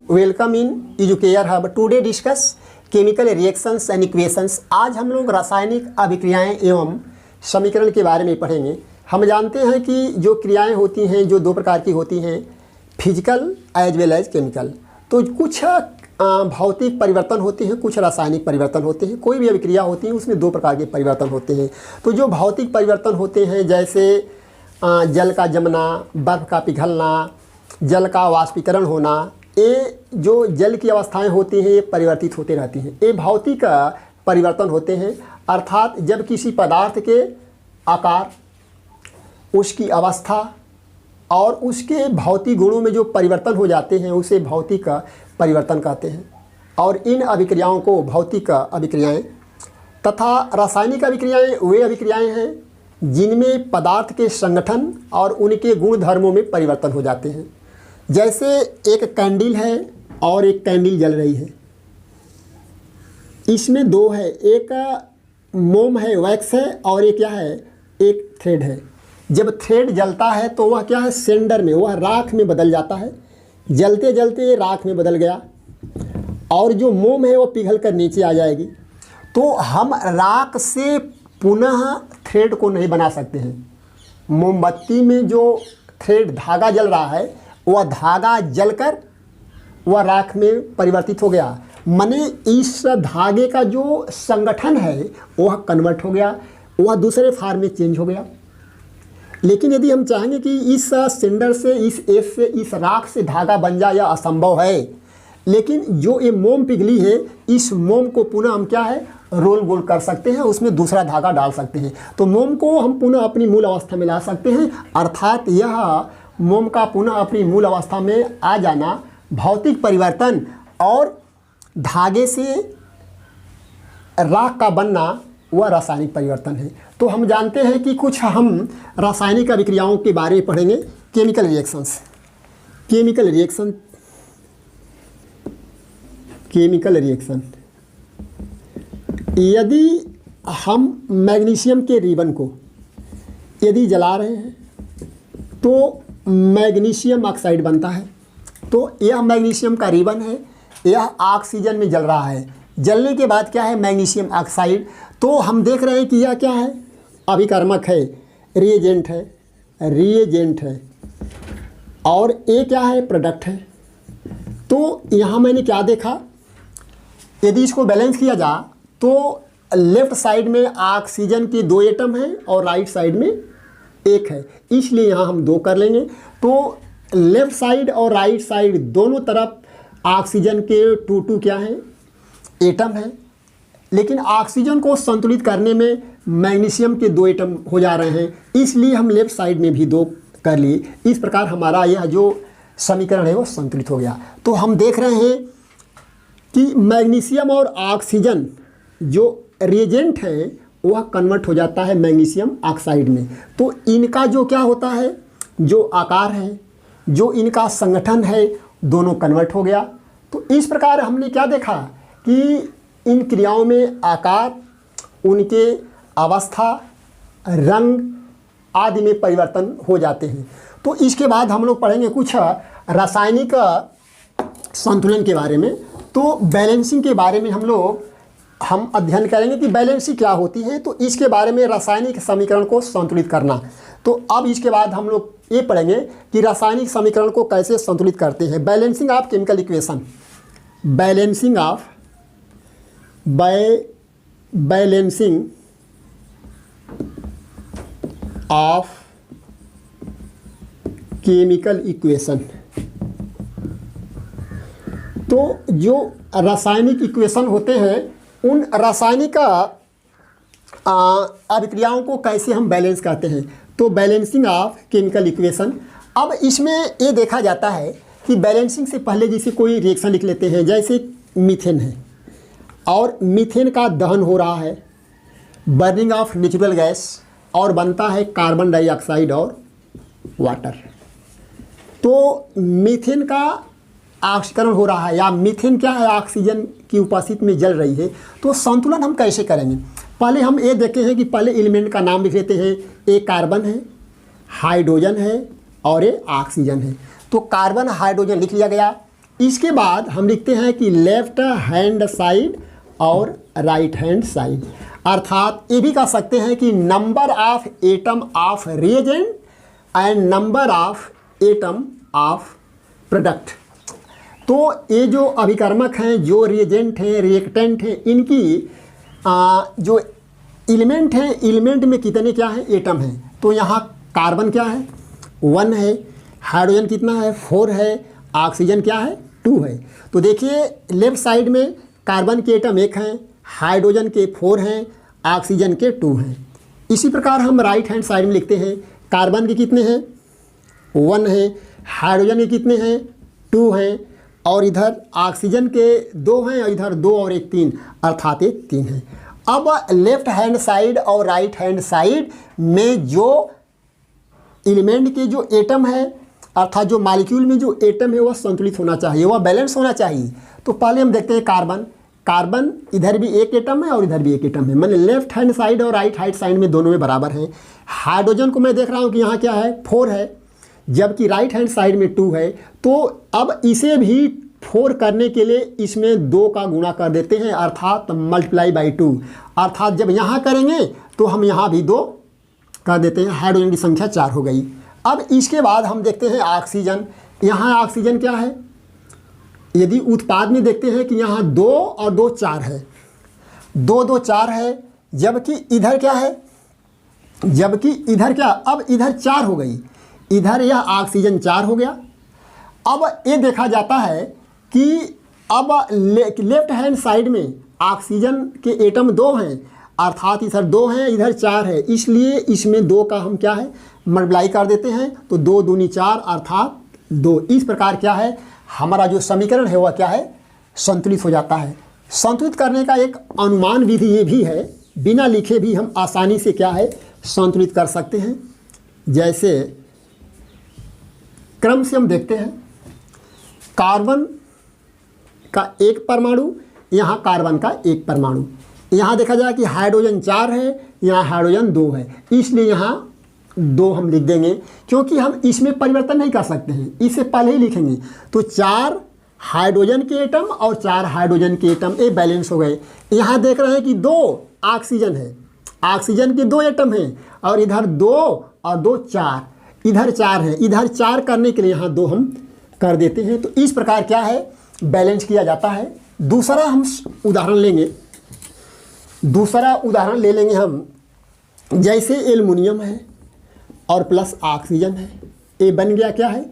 Welcome in educare hub. Today discuss chemical reactions and equations. आज हम लोग रासायनिक अभिक्रियाएं एवं समीकरण के बारे में पढ़ेंगे। हम जानते हैं कि जो क्रियाएं होती हैं जो दो प्रकार की होती हैं, physical as well as chemical. तो कुछ भौतिक परिवर्तन होते हैं, कुछ रासायनिक परिवर्तन होते हैं। कोई भी अभिक्रिया होती है उसमें दो प्रकार के परिवर्तन होते हैं। तो जो भौतिक परिवर्तन होते हैं जैसे जल का जमना, बर्फ़ का पिघलना, जल का वाष्पीकरण होना, ये जो जल की अवस्थाएं होती हैं ये परिवर्तित होते रहती हैं। ये भौतिक परिवर्तन होते हैं। अर्थात जब किसी पदार्थ के आकार, उसकी अवस्था और उसके भौतिक गुणों में जो परिवर्तन हो जाते हैं उसे भौतिक परिवर्तन कहते हैं। और इन अभिक्रियाओं को भौतिक अभिक्रियाएं तथा रासायनिक अभिक्रियाएं वे अभिक्रियाएं हैं जिनमें पदार्थ के संगठन और उनके गुण धर्मों में परिवर्तन हो जाते हैं। जैसे एक कैंडल है और एक कैंडल जल रही है, इसमें दो है, एक मोम है, वैक्स है, और एक क्या है, एक थ्रेड है। जब थ्रेड जलता है तो वह क्या है, सेंडर में, वह राख में बदल जाता है। जलते जलते राख में बदल गया और जो मोम है वो पिघल कर नीचे आ जाएगी। तो हम राख से पुनः थ्रेड को नहीं बना सकते हैं। मोमबत्ती में जो थ्रेड धागा जल रहा है वह धागा जलकर वह राख में परिवर्तित हो गया, माने इस धागे का जो संगठन है वह कन्वर्ट हो गया, वह दूसरे फार्म में चेंज हो गया। लेकिन यदि हम चाहेंगे कि इस सिंडर से, इस एस से, इस राख से धागा बन जाए, यह असंभव है। लेकिन जो ये मोम पिघली है, इस मोम को पुनः हम क्या है, रोल गोल कर सकते हैं, उसमें दूसरा धागा डाल सकते हैं। तो मोम को हम पुनः अपनी मूल अवस्था में ला सकते हैं। अर्थात यह मोम का पुनः अपनी मूल अवस्था में आ जाना भौतिक परिवर्तन और धागे से राख का बनना वह रासायनिक परिवर्तन है। तो हम जानते हैं कि कुछ हम रासायनिक अभिक्रियाओं के बारे में पढ़ेंगे। Chemical reactions, chemical reaction, chemical reaction. यदि हम मैग्नीशियम के रिबन को यदि जला रहे हैं तो मैग्नीशियम ऑक्साइड बनता है। तो यह मैग्नीशियम का रिबन है, यह ऑक्सीजन में जल रहा है। जलने के बाद क्या है, मैग्नीशियम ऑक्साइड। तो हम देख रहे हैं कि यह क्या है, अभिकर्मक है, रिएजेंट है, रिएजेंट है, और ये क्या है, प्रोडक्ट है। तो यहाँ मैंने क्या देखा, यदि इसको बैलेंस किया जा तो लेफ़्ट साइड में ऑक्सीजन के दो एटम हैं और राइट साइड में एक है, इसलिए यहाँ हम दो कर लेंगे। तो लेफ़्ट साइड और राइट साइड दोनों तरफ ऑक्सीजन के टू क्या हैं, एटम हैं। लेकिन ऑक्सीजन को संतुलित करने में मैग्नीशियम के दो एटम हो जा रहे हैं, इसलिए हम लेफ़्ट साइड में भी दो कर लिए। इस प्रकार हमारा यह जो समीकरण है वो संतुलित हो गया। तो हम देख रहे हैं कि मैग्नीशियम और ऑक्सीजन जो रिएजेंट है वह कन्वर्ट हो जाता है मैग्नीशियम ऑक्साइड में। तो इनका जो क्या होता है, जो आकार है, जो इनका संगठन है, दोनों कन्वर्ट हो गया। तो इस प्रकार हमने क्या देखा कि इन क्रियाओं में आकार, उनके अवस्था, रंग आदि में परिवर्तन हो जाते हैं। तो इसके बाद हम लोग पढ़ेंगे कुछ रासायनिक संतुलन के बारे में। तो बैलेंसिंग के बारे में हम अध्ययन करेंगे कि बैलेंसिंग क्या होती है। तो इसके बारे में रासायनिक समीकरण को संतुलित करना। तो अब इसके बाद हम लोग ये पढ़ेंगे कि रासायनिक समीकरण को कैसे संतुलित करते हैं। Balancing of chemical equation, balancing of balancing of chemical equation. तो जो रासायनिक इक्वेशन होते हैं उन रासायनिक अभिक्रियाओं को कैसे हम बैलेंस करते हैं। तो बैलेंसिंग ऑफ केमिकल इक्वेशन। अब इसमें ये देखा जाता है कि बैलेंसिंग से पहले जैसे कोई रिएक्शन लिख लेते हैं, जैसे मीथेन है और मीथेन का दहन हो रहा है, बर्निंग ऑफ नेचुरल गैस, और बनता है कार्बन डाइऑक्साइड और वाटर। तो मीथेन का ऑक्सीकरण हो रहा है, या मीथेन क्या है, ऑक्सीजन की उपस्थिति में जल रही है। तो संतुलन हम कैसे करेंगे, पहले हम ये देखे हैं कि पहले एलिमेंट का नाम लिख लेते हैं। एक कार्बन है, हाइड्रोजन है और ये ऑक्सीजन है। तो कार्बन हाइड्रोजन लिख लिया गया। इसके बाद हम लिखते हैं कि लेफ्ट हैंड साइड और राइट हैंड साइड, अर्थात ये भी कह सकते हैं कि number of atom of reagent and number of atom of product. तो ये जो अभिकर्मक हैं, जो रिएजेंट हैं, रिएक्टेंट हैं, इनकी जो एलिमेंट हैं, एलिमेंट में कितने क्या हैं, एटम हैं। तो यहाँ कार्बन क्या है, 1 है, हाइड्रोजन कितना है, 4 है, ऑक्सीजन क्या है, 2 है। तो देखिए लेफ्ट साइड में कार्बन के एटम 1 हैं, हाइड्रोजन के 4 हैं, ऑक्सीजन के 2 हैं। इसी प्रकार हम राइट हैंड साइड में लिखते हैं, कार्बन के कितने हैं, 1 है, हाइड्रोजन के कितने हैं, 2 हैं, और इधर ऑक्सीजन के 2 हैं, और इधर 2 और 1 3, अर्थात ये 3 हैं। अब लेफ्ट हैंड साइड और राइट हैंड साइड में जो एलिमेंट के जो एटम है, अर्थात जो मॉलिक्यूल में जो एटम है वह संतुलित होना चाहिए, वह बैलेंस होना चाहिए। तो पहले हम देखते हैं कार्बन। कार्बन इधर भी एक एटम है और इधर भी एक एटम है, मैंने लेफ्ट हैंड साइड और राइट हैंड साइड में दोनों में बराबर हैं। हाइड्रोजन को मैं देख रहा हूँ कि यहाँ क्या है, 4 है, जबकि राइट हैंड साइड में 2 है। तो अब इसे भी 4 करने के लिए इसमें 2 का गुणा कर देते हैं, अर्थात मल्टीप्लाई बाई 2, अर्थात जब यहाँ करेंगे तो हम यहाँ भी 2 कर देते हैं। हाइड्रोजन की संख्या 4 हो गई। अब इसके बाद हम देखते हैं ऑक्सीजन। यहाँ ऑक्सीजन क्या है, यदि उत्पाद में देखते हैं कि यहाँ 2 और 2 4 है, 2 2 4 है, जबकि इधर क्या है, जबकि इधर क्या, अब इधर 4 हो गई, इधर यह ऑक्सीजन 4 हो गया। अब ये देखा जाता है कि अब लेफ्ट हैंड साइड में ऑक्सीजन के एटम 2 हैं, अर्थात इधर 2 हैं, इधर 4 है, इसलिए इसमें 2 का हम क्या है, मल्टीप्लाई कर देते हैं। तो 2 दूनी 4 अर्थात 2। इस प्रकार क्या है, हमारा जो समीकरण है वह क्या है, संतुलित हो जाता है। संतुलित करने का एक अनुमान विधि ये भी है, बिना लिखे भी हम आसानी से क्या है, संतुलित कर सकते हैं। जैसे क्रम से हम देखते हैं, कार्बन का 1 परमाणु, यहाँ कार्बन का 1 परमाणु, यहाँ देखा जाए कि हाइड्रोजन 4 है, यहाँ हाइड्रोजन 2 है, इसलिए यहाँ 2 हम लिख देंगे, क्योंकि हम इसमें परिवर्तन नहीं कर सकते हैं, इससे पहले ही लिखेंगे। तो 4 हाइड्रोजन के एटम और 4 हाइड्रोजन के एटम ये बैलेंस हो गए। यहाँ देख रहे हैं कि 2 ऑक्सीजन है, ऑक्सीजन के 2 एटम हैं, और इधर 2 और 2 4, इधर 4 है, इधर 4 करने के लिए यहाँ 2 हम कर देते हैं। तो इस प्रकार क्या है, बैलेंस किया जाता है। दूसरा हम उदाहरण लेंगे, दूसरा उदाहरण ले लेंगे हम, जैसे एल्युमिनियम है और प्लस ऑक्सीजन है, ये बन गया क्या है,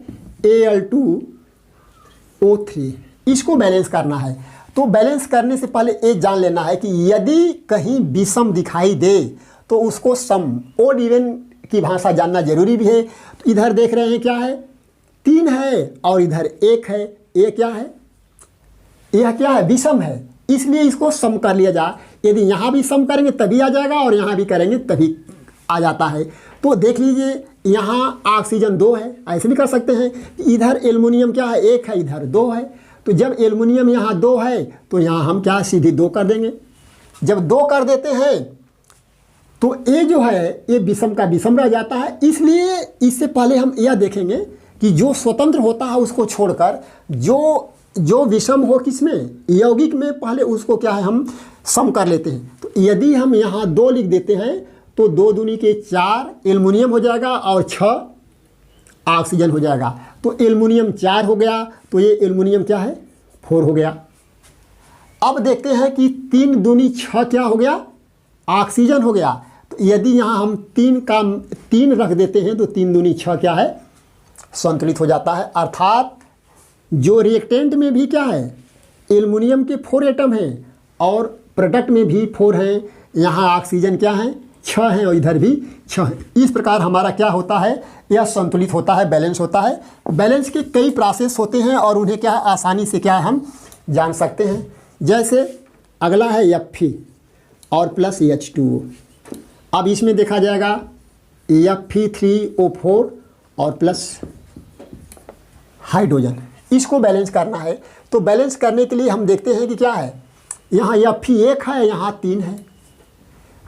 Al2O3। इसको बैलेंस करना है। तो बैलेंस करने से पहले ये जान लेना है कि यदि कहीं विषम दिखाई दे तो उसको सम, ओड इवन की भाषा जानना जरूरी भी है। तो इधर देख रहे हैं क्या है, 3 है और इधर 1 है, ये क्या है, यह क्या है, विषम है, इसलिए इसको सम कर लिया जाए। यदि यहाँ भी सम करेंगे तभी आ जाएगा और यहाँ भी करेंगे तभी आ जाता है। तो देख लीजिए यहाँ ऑक्सीजन 2 है, ऐसे भी कर सकते हैं। इधर एल्युमिनियम क्या है, 1 है, इधर 2 है। तो जब एल्युमिनियम यहाँ 2 है तो यहाँ हम क्या सीधे 2 कर देंगे। जब 2 कर देते हैं तो ये जो है ये विषम का विषम रह जाता है। इसलिए इससे पहले हम यह देखेंगे कि जो स्वतंत्र होता है उसको छोड़कर जो विषम हो किसमें, यौगिक में, पहले उसको क्या है हम सम कर लेते हैं। तो यदि हम यहाँ 2 लिख देते हैं तो 2 दूनी के 4 एल्युमिनियम हो जाएगा और 6 ऑक्सीजन हो जाएगा। तो एल्युमिनियम 4 हो गया, तो ये एल्युमिनियम क्या है, 4 हो गया। अब देखते हैं कि 3 दूनी 6 क्या हो गया, ऑक्सीजन हो गया। तो यदि यहाँ हम 3 रख देते हैं तो 3 दूनी 6 क्या है, संतुलित हो जाता है। अर्थात जो रिएक्टेंट में भी क्या है, एल्युमिनियम के 4 एटम हैं और प्रोडक्ट में भी 4 हैं। यहाँ ऑक्सीजन क्या है, 6 हैं और इधर भी 6 हैं। इस प्रकार हमारा क्या होता है, यह संतुलित होता है, बैलेंस होता है। बैलेंस के कई प्रोसेस होते हैं और उन्हें क्या है आसानी से क्या है हम जान सकते हैं। जैसे अगला है Fe और प्लस H2O। अब इसमें देखा जाएगा Fe3O4 और प्लस हाइड्रोजन, इसको बैलेंस करना है। तो बैलेंस करने के लिए हम देखते हैं कि क्या है, यहाँ Fe 1 है, यहाँ 3 है,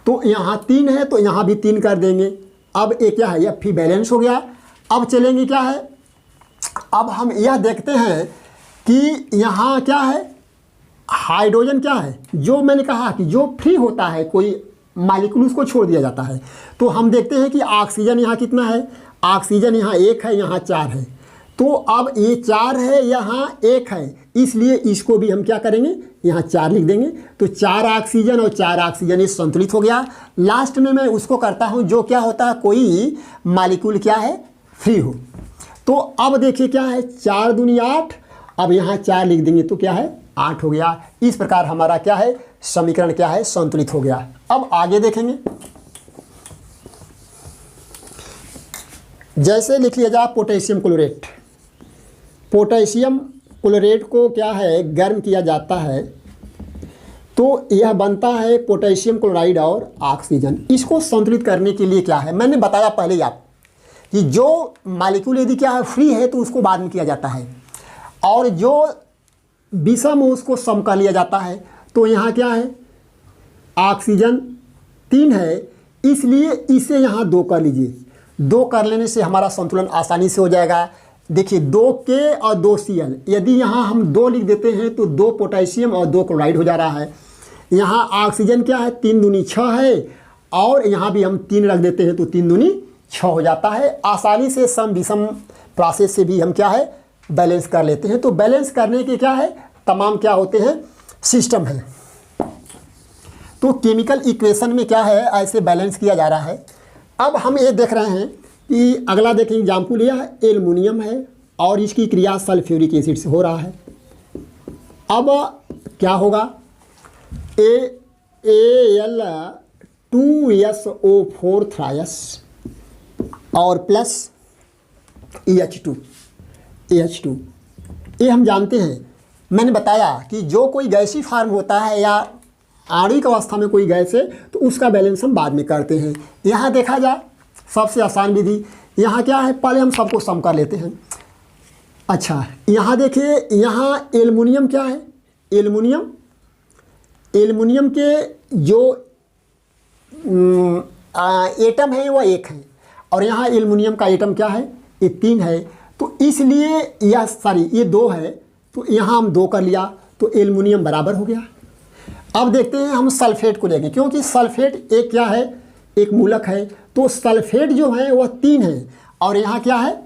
तो यहाँ 3 है तो यहाँ भी 3 कर देंगे। अब एक क्या है, Fe बैलेंस हो गया। अब चलेंगे क्या है, अब हम यह देखते हैं कि यहाँ क्या है, हाइड्रोजन क्या है, जो मैंने कहा कि जो फ्री होता है कोई मॉलिक्यूल उसको छोड़ दिया जाता है। तो हम देखते हैं कि ऑक्सीजन यहाँ कितना है, ऑक्सीजन यहाँ 1 है, यहाँ 4 है। तो अब ये 4 है, यहाँ 1 है, इसलिए इसको भी हम क्या करेंगे, यहाँ 4 लिख देंगे। तो 4 ऑक्सीजन और 4 ऑक्सीजन ये संतुलित हो गया। लास्ट में मैं उसको करता हूँ जो क्या होता है, कोई मॉलिक्यूल क्या है, फ्री हो। तो अब देखिए क्या है, 4 दूनी 8, अब यहाँ 4 लिख देंगे तो क्या है, 8 हो गया। इस प्रकार हमारा क्या है, समीकरण क्या है, संतुलित हो गया। अब आगे देखेंगे, जैसे लिख लिया जाए पोटेशियम क्लोरेट। पोटेशियम क्लोरेट को क्या है, गर्म किया जाता है तो यह बनता है पोटेशियम क्लोराइड और ऑक्सीजन। इसको संतुलित करने के लिए क्या है, मैंने बताया पहले ही आप कि जो मॉलिक्यूल यदि क्या है फ्री है तो उसको बाद में किया जाता है, और जो विषम हो उसको सम कर लिया जाता है। तो यहाँ क्या है, ऑक्सीजन 3 है, इसलिए इसे यहाँ 2 कर लीजिए। 2 कर लेने से हमारा संतुलन आसानी से हो जाएगा। देखिए 2K और 2Cl, यदि यहाँ हम 2 लिख देते हैं तो 2 पोटेशियम और 2 क्लोराइड हो जा रहा है। यहाँ ऑक्सीजन क्या है, 3 दूनी 6 है, और यहाँ भी हम 3 रख देते हैं तो 3 दूनी 6 हो जाता है। आसानी से सम विषम प्रोसेस से भी हम क्या है, बैलेंस कर लेते हैं। तो बैलेंस करने के क्या है, तमाम क्या होते हैं, सिस्टम है। तो केमिकल इक्वेशन में क्या है, ऐसे बैलेंस किया जा रहा है। अब हम ये देख रहे हैं कि अगला देखें एग्जाम्पल, यह एल्युमिनियम है और इसकी क्रिया सल्फ्यूरिक एसिड से हो रहा है। अब क्या होगा, Al2SO4 3 और प्लस H2 ये हम जानते हैं। मैंने बताया कि जो कोई गैसी फार्म होता है या आणविक अवस्था में कोई गैस है तो उसका बैलेंस हम बाद में करते हैं। यहाँ देखा जाए सबसे आसान विधि, यहाँ क्या है, पहले हम सबको सम कर लेते हैं। अच्छा यहाँ देखिए, यहाँ एल्युमिनियम क्या है, एल्युमिनियम के जो एटम है वह 1 है, और यहाँ एल्युमिनियम का एटम क्या है, ये 3 है। तो इसलिए यह ये 2 है, तो यहाँ हम 2 कर लिया तो एल्युमिनियम बराबर हो गया। अब देखते हैं हम सल्फेट को लेंगे, क्योंकि सल्फेट एक क्या है, एक मूलक है। तो सल्फेट जो है वह 3 है, और यहाँ क्या है,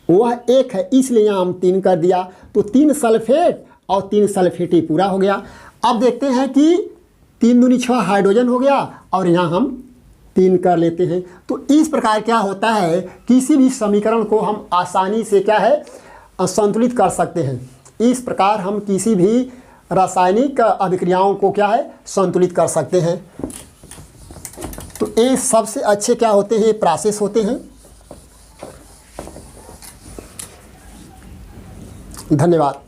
वह 1 है, इसलिए यहाँ हम 3 कर दिया। तो 3 सल्फेट और 3 सल्फेट ही पूरा हो गया। अब देखते हैं कि 3 दूनी 6 हाइड्रोजन हो गया, और यहाँ हम 3 कर लेते हैं। तो इस प्रकार क्या होता है, किसी भी समीकरण को हम आसानी से क्या है, संतुलित कर सकते हैं। इस प्रकार हम किसी भी रासायनिक अभिक्रियाओं को क्या है, संतुलित कर सकते हैं। तो ये सबसे अच्छे क्या होते हैं, प्रोसेस होते हैं। धन्यवाद।